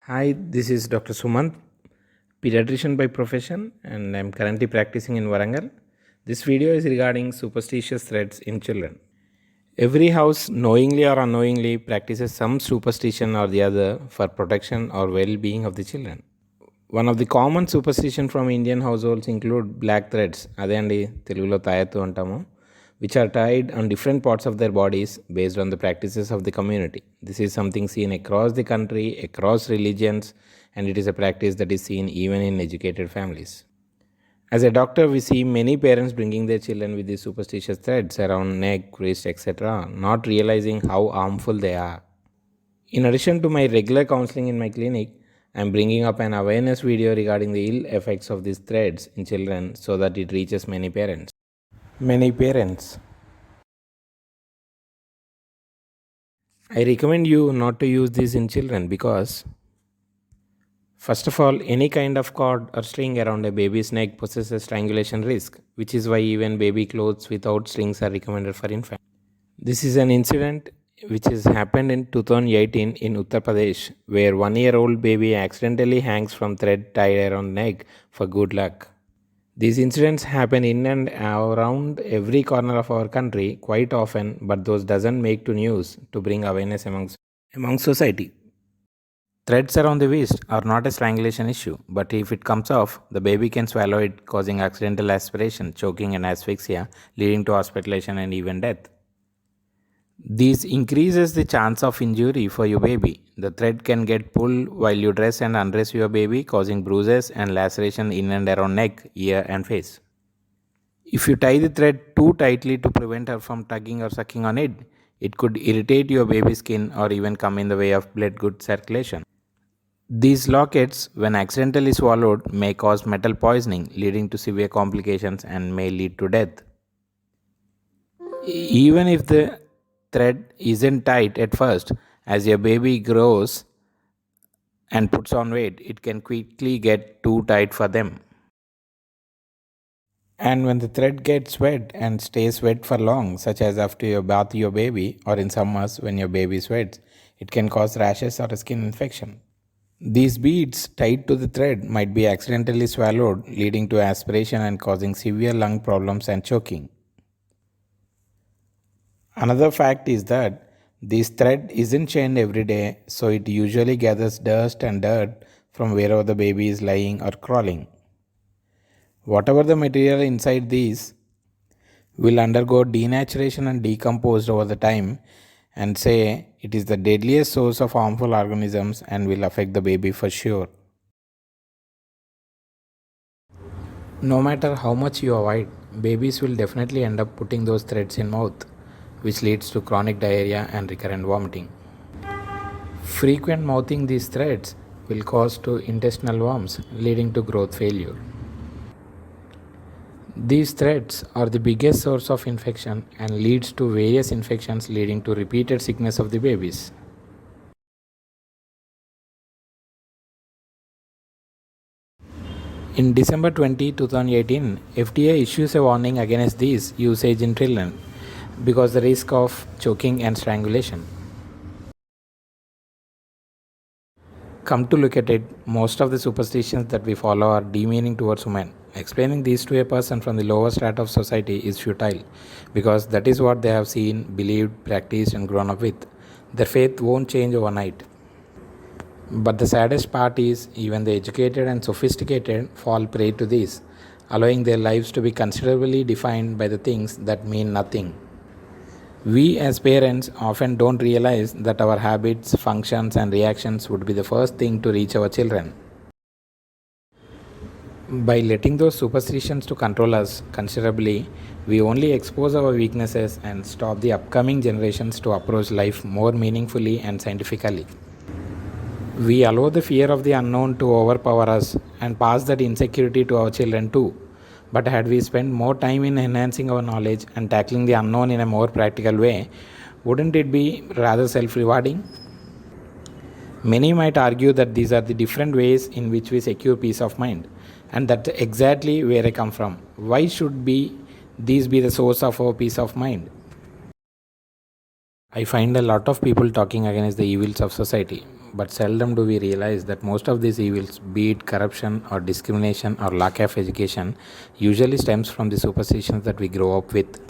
Hi, this is Dr. Sumant, pediatrician by profession, and I'm currently practicing in Warangal. This video is regarding superstitious threats in children. Every house, knowingly or unknowingly, practices some superstition or the other for protection or well being of the children. One of the common superstition from Indian households include black threads, అదే అండి తెలుగులో తాయత్తు అంటాము, which are tied on different parts of their bodies based on the practices of the community. This is something seen across the country, across religions, and it is a practice that is seen even in educated families. As a doctor, we see many parents bringing their children with these superstitious threads around neck, wrist, etc., not realizing how harmful they are. In addition to my regular counseling in my clinic, I am bringing up an awareness video regarding the ill effects of these threads in children so that it reaches many parents. I recommend you not to use these in children because, first of all, any kind of cord or string around a baby's neck possesses strangulation risk, which is why even baby clothes without strings are recommended for infants. This is an incident which has happened in 2018 in Uttar Pradesh, where 1-year-old baby accidentally hangs from thread tied around neck for good luck. These incidents happen in and around every corner of our country quite often, but those doesn't make to news to bring awareness among society. Threads around the waist are not a strangulation issue, but if it comes off, the baby can swallow it, causing accidental aspiration, choking, and asphyxia, leading to hospitalization and even death. This increases the chance of injury for your baby. The thread can get pulled while you dress and undress your baby, causing bruises and laceration in and around neck, ear, and face. If you tie the thread too tightly to prevent her from tugging or sucking on it, it could irritate your baby's skin or even come in the way of blood good circulation. These lockets, when accidentally swallowed, may cause metal poisoning, leading to severe complications and may lead to death. Even if the thread isn't tight at first, as your baby grows and puts on weight, it can quickly get too tight for them. And when the thread gets wet and stays wet for long, such as after you bath your baby or in summers when your baby sweats, it can cause rashes or a skin infection. These beads tied to the thread might be accidentally swallowed, leading to aspiration and causing severe lung problems and choking. Another fact is that this thread isn't chained every day, so it usually gathers dust and dirt from wherever the baby is lying or crawling. Whatever the material inside these will undergo denaturation and decompose over the time, and say it is the deadliest source of harmful organisms and will affect the baby for sure. No matter how much you avoid, babies will definitely end up putting those threads in mouth, which leads to chronic diarrhea and recurrent vomiting. Frequent mouthing these threads will cause to intestinal worms, leading to growth failure. These threads are the biggest source of infection and leads to various infections, leading to repeated sickness of the babies. In December 20, 2018, FDA issues a warning against this usage in children because the risk of choking and strangulation. Come to look at it, most of the superstitions that we follow are demeaning towards women. Explaining these to a person from the lower strata of society is futile because that is what they have seen, believed, practiced, and grown up with. Their faith won't change overnight. But the saddest part is, even the educated and sophisticated fall prey to this, allowing their lives to be considerably defined by the things that mean nothing. We as parents often don't realize that our habits, functions, and reactions would be the first thing to reach our children. By letting those superstitions to control us considerably, we only expose our weaknesses and stop the upcoming generations to approach life more meaningfully and scientifically. We allow the fear of the unknown to overpower us and pass that insecurity to our children too. But had we spent more time in enhancing our knowledge and tackling the unknown in a more practical way, wouldn't it be rather self-rewarding? Many might argue that these are the different ways in which we secure peace of mind, and that's exactly where I come from. Why should these be the source of our peace of mind? I find a lot of people talking against the evils of society, but seldom do we realize that most of these evils, be it corruption or discrimination or lack of education, usually stems from the superstitions that we grow up with.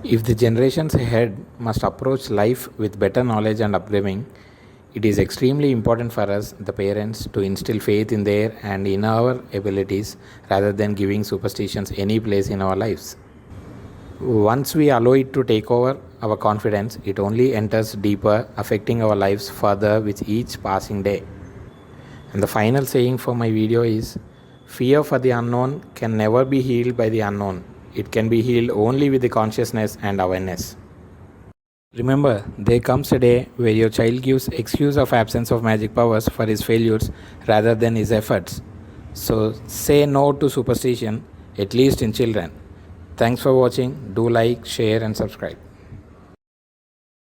If the generations ahead must approach life with better knowledge and upbringing, it is extremely important for us, the parents, to instill faith in their and in our abilities rather than giving superstitions any place in our lives. Once we allow it to take over our confidence, it only enters deeper, affecting our lives further with each passing day. And the final saying for my video is, fear for the unknown can never be healed by the unknown. It can be healed only with the consciousness and awareness. Remember, there comes a day where your child gives excuse of absence of magic powers for his failures rather than his efforts. So say no to superstition, at least in children. Thanks for watching. Do like, share and subscribe.